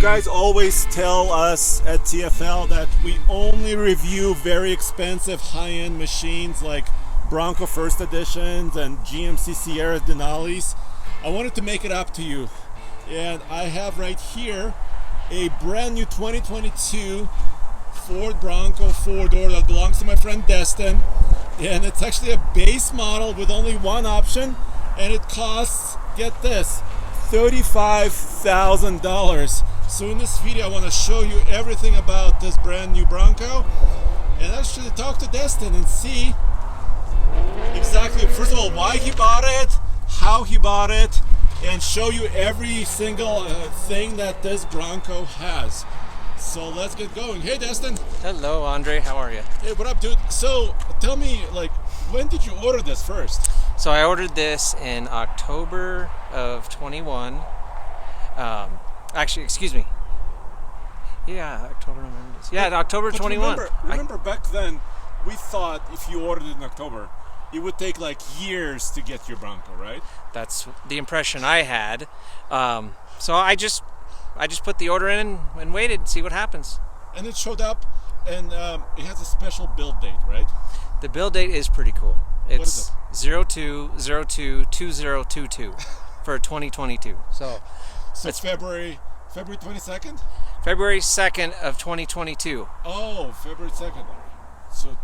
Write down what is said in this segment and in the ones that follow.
guys always tell us at TFL that we only review very expensive high-end machines like Bronco First Editions and GMC Sierra Denali's. I wanted to make it up to you. And I have right here a brand new 2022 Ford Bronco 4-door that belongs to my friend Destin. And it's actually a base model with only one option. And it costs, get this, $35,000. So in this video I want to show you everything about this brand new Bronco and actually talk to Destin and see exactly, first of all, why he bought it, how he bought it, and show you every single thing that this Bronco has. So let's get going. Hey Destin. Hello Andre, how are you? Hey, what up dude? So tell me, like, when did you order this first? So I ordered this in October of 21. Actually, excuse me. Yeah, October, November. Yeah, October 21. Remember back then, we thought if you ordered it in October, it would take like years to get your Bronco, right? That's the impression I had. So I just put the order in and waited to see what happens. And it showed up, and it has a special build date, right? The build date is pretty cool. It's What is it? 02/02/2022 for 2022. So it's February 22nd? February 2nd of 2022. Oh, February 2nd. So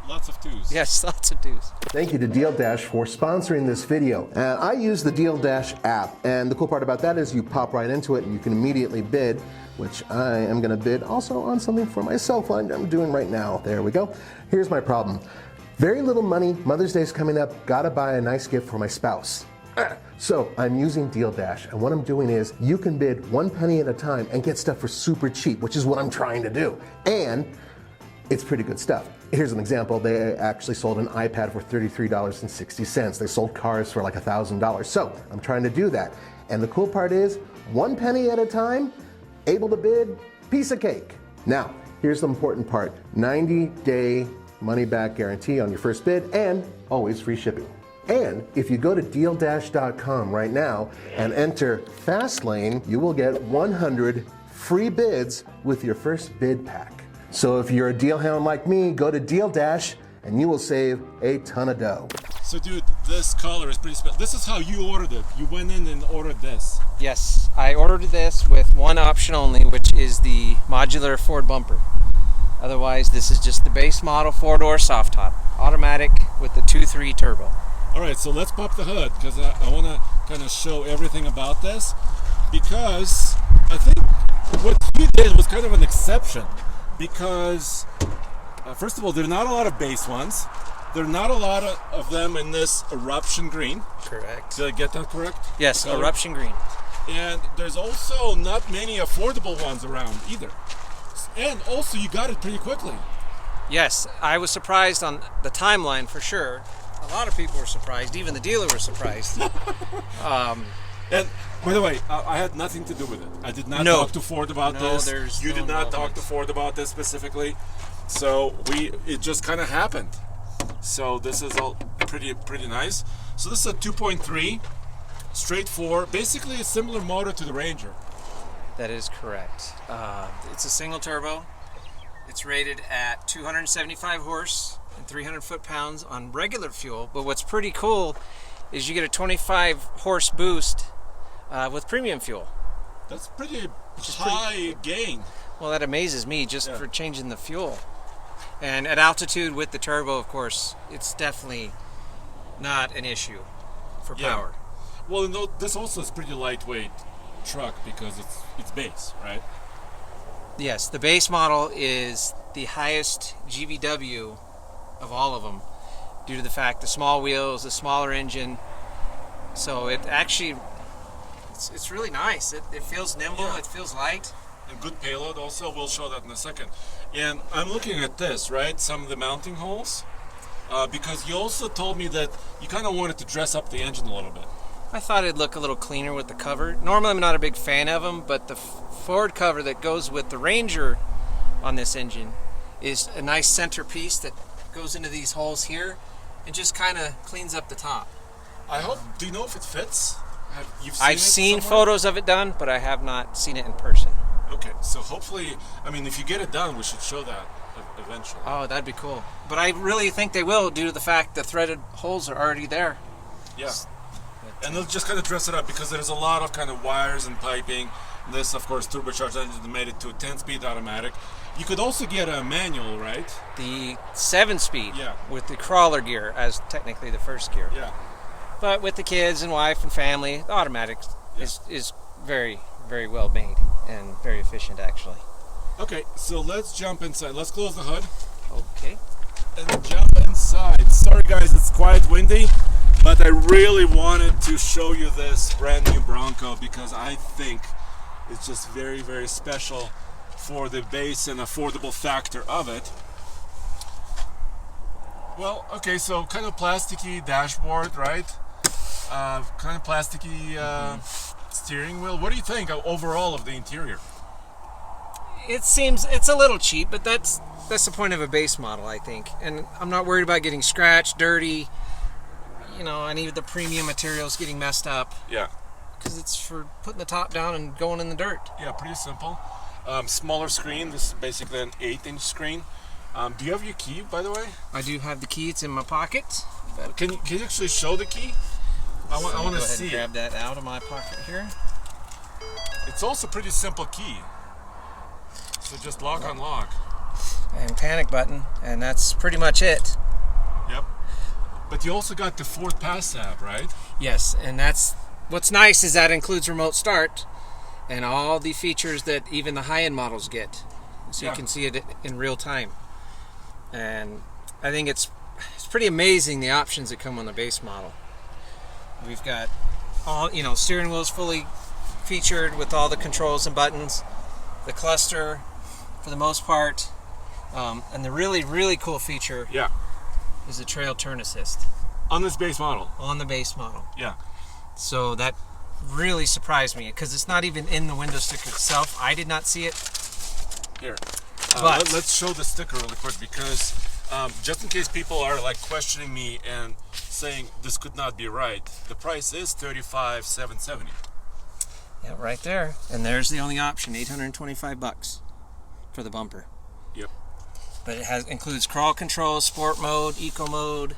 lots of twos. Yes, lots of twos. Thank you to DealDash for sponsoring this video. I use the DealDash app, and the cool part about that is you pop right into it and you can immediately bid, which I am going to bid also on something for myself I'm doing right now. There we go. Here's my problem. Very little money, Mother's Day is coming up, gotta buy a nice gift for my spouse. So I'm using DealDash, and what I'm doing is you can bid 1 penny at a time and get stuff for super cheap, which is what I'm trying to do. And it's pretty good stuff. Here's an example. They actually sold an iPad for $33.60. They sold cars for like $1,000. So I'm trying to do that. And the cool part is 1 penny at a time, able to bid, piece of cake. Now, here's the important part. 90-day money-back guarantee on your first bid and always free shipping. And if you go to DealDash.com right now and enter Fastlane, you will get 100 free bids with your first bid pack. So if you're a deal hound like me, go to DealDash and you will save a ton of dough. So dude, this color is pretty special. This is how you ordered it. You went in and ordered this. Yes, I ordered this with one option only, which is the modular Ford bumper. Otherwise, this is just the base model 4-door soft top, automatic with the 2.3 turbo. All right, so let's pop the hood because I want to kind of show everything about this, because I think what you did was kind of an exception, because first of all, there are not a lot of base ones. There are not a lot of them in this eruption green. Correct. Did I get that correct? Yes, Color? eruption green. And there's also not many affordable ones around either. And also, you got it pretty quickly. Yes, I was surprised on the timeline for sure. A lot of people were surprised. Even the dealer was surprised. And by the way, I had nothing to do with it. I did not talk to Ford about this. You did not talk to Ford about this specifically. So it just kind of happened. So this is all pretty nice. So this is a 2.3 straight 4, basically a similar motor to the Ranger. That is correct. It's a single turbo. It's rated at 275 horse and 300 foot-pounds on regular fuel. But what's pretty cool is you get a 25 horse boost with premium fuel. That's pretty high gain. Well, that amazes me just for changing the fuel. And at altitude with the turbo, of course, it's definitely not an issue for power. Well, no, this also is pretty lightweight truck because it's base, right? Yes, the base model is the highest GVW of all of them due to the fact the small wheels, the smaller engine. So it actually, it's really nice. It feels nimble, it feels light. And good payload also, we'll show that in a second. And I'm looking at this, right? Some of the mounting holes. Because you also told me that you kind of wanted to dress up the engine a little bit. I thought it'd look a little cleaner with the cover. Normally I'm not a big fan of them, but the Ford cover that goes with the Ranger on this engine is a nice centerpiece that goes into these holes here and just kind of cleans up the top. I hope, do you know if it fits? I've seen photos of it done, but I have not seen it in person. Okay, so hopefully, I mean, if you get it done, we should show that eventually. Oh, that'd be cool. But I really think they will, due to the fact the threaded holes are already there. Yeah. And they'll just kind of dress it up because there's a lot of kind of wires and piping. This, of course, turbocharged engine made it to a 10-speed automatic. You could also get a manual, right? The 7-speed, Yeah. with the crawler gear as technically the first gear. Yeah. But with the kids and wife and family, the automatic is very, very well made and very efficient, actually. Okay, so let's jump inside. Let's close the hood Okay. and jump inside. Sorry, guys, it's quite windy, but I really wanted to show you this brand new Bronco because I think it's just very, very special for the base and affordable factor of it. Well, okay, so kind of plasticky dashboard, right? Kind of plasticky steering wheel. What do you think overall of the interior? It seems it's a little cheap, but that's the point of a base model, I think. And I'm not worried about getting scratched, dirty. You know, any of the premium materials getting messed up. Yeah. Because it's for putting the top down and going in the dirt. Yeah, pretty simple. Smaller screen. This is basically an 8-inch screen. Do you have your key, by the way? I do have the key. It's in my pocket. Can you actually show the key? I want to see Grab it. that out of my pocket here. It's also pretty simple key. So just lock, unlock. And panic button, and that's pretty much it. Yep. But you also got the Ford Pass app, right? Yes, and that's what's nice is that includes remote start and all the features that even the high-end models get. So Yeah. you can see it in real time. And I think it's pretty amazing the options that come on the base model. We've got all, steering wheels fully featured with all the controls and buttons, the cluster for the most part, and the really, really cool feature Yeah. is the trail turn assist On this base model. on the base model. Yeah. So that really surprised me because it's not even in the window sticker itself. I did not see it. Here. But- Let's show the sticker really quick because just in case people are like questioning me and saying this could not be right, the price is $35,770. Yeah, right there. And there's the only option, $825 for the bumper. Yep. But it includes crawl control, sport mode, eco mode.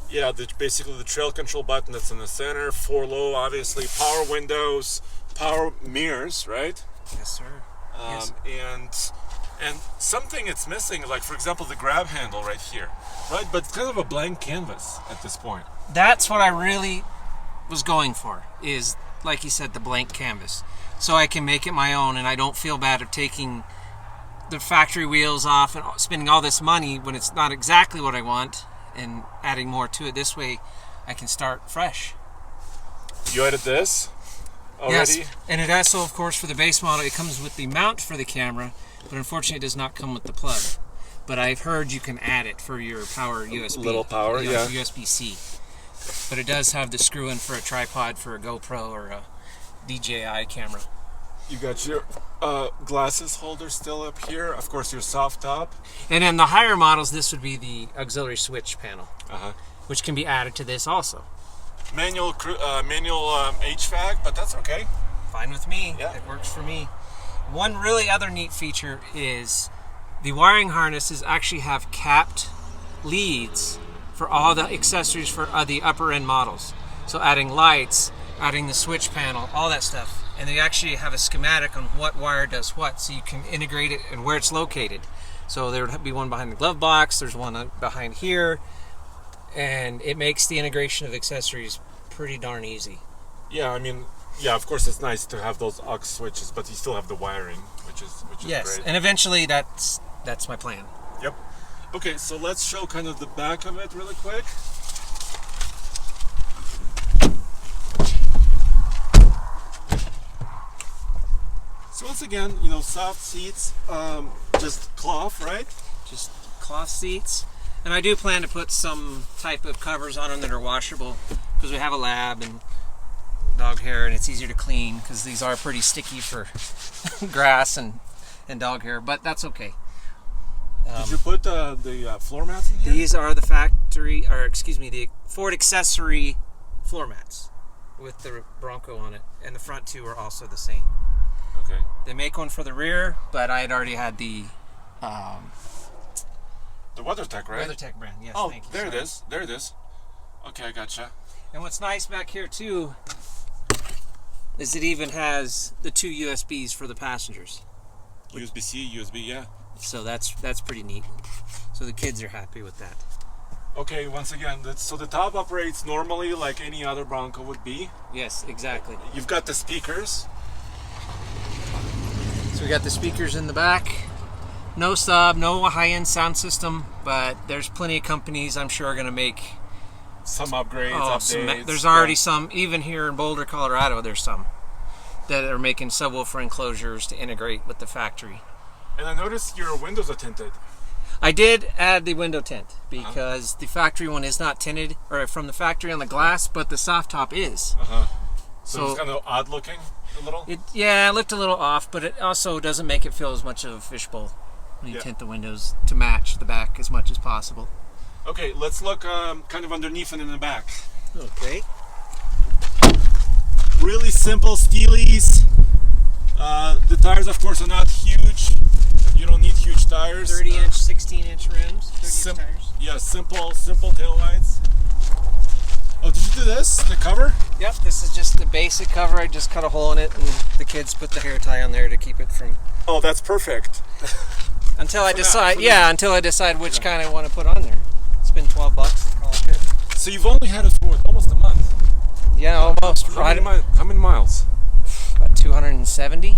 Yeah, basically the trail control button that's in the center, 4 low, obviously, power windows, power mirrors, right? Yes, sir. Yes. And something it's missing, like for example the grab handle right here, right? But it's kind of a blank canvas at this point. That's what I really was going for, is like you said, the blank canvas. So I can make it my own and I don't feel bad of taking the factory wheels off and spending all this money when it's not exactly what I want and adding more to it. This way I can start fresh. You added this already? Yes, and it also, of course, for the base model, it comes with the mount for the camera, but unfortunately it does not come with the plug. But I've heard you can add it for your power USB. Little power, yeah. USB-C. But it does have the screw in for a tripod for a GoPro or a DJI camera. You got your glasses holder still up here. Of course, your soft top. And in the higher models, this would be the auxiliary switch panel, Uh-huh. which can be added to this also. Manual HVAC, but that's okay. Fine with me. Yeah. It works for me. One really other neat feature is the wiring harnesses actually have capped leads for all the accessories for the upper end models. So adding lights, adding the switch panel, all that stuff. And they actually have a schematic on what wire does what, so you can integrate it and where it's located. So there would be one behind the glove box, there's one behind here, and it makes the integration of accessories pretty darn easy. Yeah, I mean, yeah, of course it's nice to have those aux switches, but you still have the wiring, which is Yes, great. and eventually that's my plan. Yep. Okay, so let's show kind of the back of it really quick. So once again, soft seats, just cloth, right? Just cloth seats. And I do plan to put some type of covers on them that are washable because we have a lab and dog hair and it's easier to clean because these are pretty sticky for grass and dog hair, but that's okay. Did you put the floor mats in here? These are the the Ford accessory floor mats with the Bronco on it, and the front two are also the same. Okay. They make one for the rear, but I had already had the WeatherTech, right? WeatherTech brand. Yes. Oh, thank you. there it Sorry. is. There it is. Okay, I gotcha. And what's nice back here too is it even has the 2 USBs for the passengers. USB-C, USB, yeah. So that's pretty neat. So the kids are happy with that. Okay, once again, so the top operates normally like any other Bronco would be. Yes, exactly. You've got the speakers. So we got the speakers in the back. No sub, no high-end sound system, but there's plenty of companies I'm sure are going to make Some upgrades, updates. there's already some, even here in Boulder, Colorado, there's some that are making subwoofer enclosures to integrate with the factory. And I noticed your windows are tinted. I did add the window tint because the factory one is not tinted, or from the factory on the glass, but the soft top is. So it's kind of odd looking a little? It looked a little off, but it also doesn't make it feel as much of a fishbowl when you tint the windows to match the back as much as possible. Okay, let's look kind of underneath and in the back. Okay. Really simple steelies. The tires, of course, are not huge. You don't need huge tires. 30-inch, 16-inch rims, 30-inch tires. Yeah, simple taillights. Oh, did you do this? The cover? Yep, this is just the basic cover. I just cut a hole in it, and the kids put the hair tie on there to keep it from. Oh, that's perfect. Until I decide, until I decide which kind I want to put on there. It's been $12. Call it good. So you've only had it for almost a month. Yeah, almost. How many miles? About 270.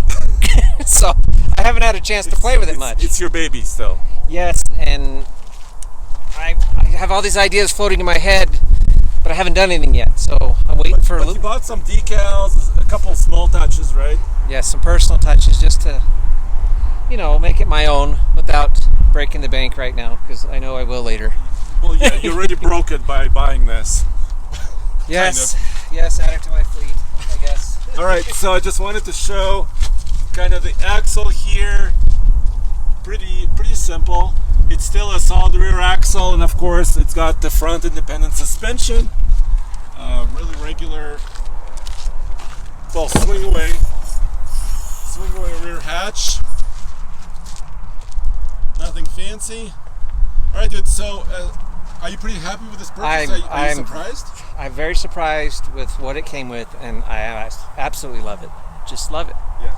So I haven't had a chance to play with it much. It's your baby still. Yes, and I have all these ideas floating in my head, but I haven't done anything yet. So I'm waiting for a But little. you bought some decals, a couple of small touches, right? Yeah, some personal touches just to, make it my own without breaking the bank right now, because I know I will later. Well, yeah, you already broke it by buying this. Yes, yes, add it to my fleet, I guess. All right, so I just wanted to show kind of the axle here. Pretty simple. It's still a solid rear axle, and of course it's got the front independent suspension. Really regular. Well, swing away rear hatch. Nothing fancy. All right, dude. So, are you pretty happy with this purchase? Are you surprised? I'm very surprised with what it came with, and I absolutely love it. Just love it. Yeah.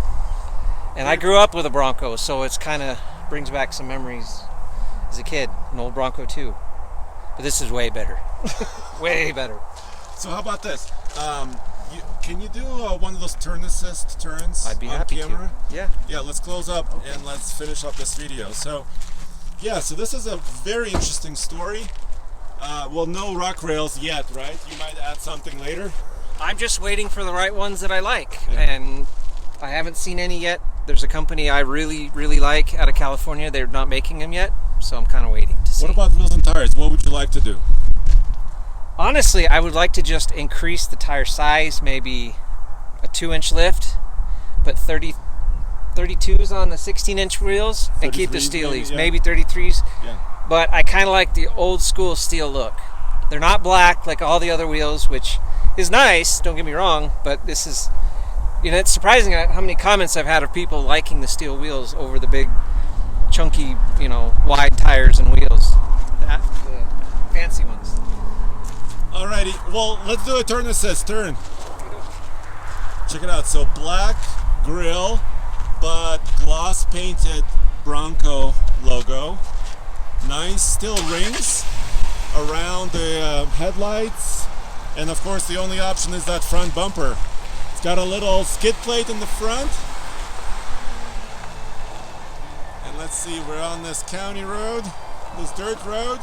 And I grew up with a Bronco, so it's kind of brings back some memories as a kid, an old Bronco too. But this is way better. Way better. So how about this? Can you do one of those turn assist turns I'd be on happy camera? to. Yeah. Yeah, let's close up and let's finish up this video. So, yeah, so this is a very interesting story. Well, no rock rails yet, right? You might add something later. I'm just waiting for the right ones that I like, and I haven't seen any yet. There's a company I really, really like out of California. They're not making them yet, so I'm kind of waiting to see. What about wheels and tires? What would you like to do? Honestly, I would like to just increase the tire size, maybe a 2-inch lift, but 32s on the 16-inch wheels, and keep the 33s steelies, maybe, maybe 33s. Yeah. But I kind of like the old school steel look. They're not black like all the other wheels, which is nice, don't get me wrong, but this is, it's surprising how many comments I've had of people liking the steel wheels over the big, chunky, wide tires and wheels. The fancy ones. Alrighty, well, let's do a turn assist. Turn. Check it out. So black grill, but gloss painted Bronco logo. Nice steel rings around the headlights, and of course the only option is that front bumper. It's got a little skid plate in the front, and let's see, we're on this county road, this dirt road.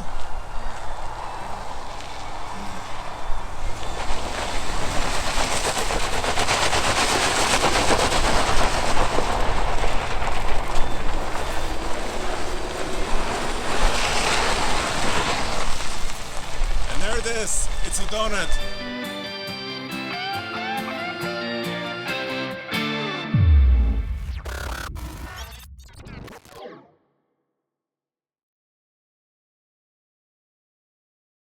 And there it is, it's a donut.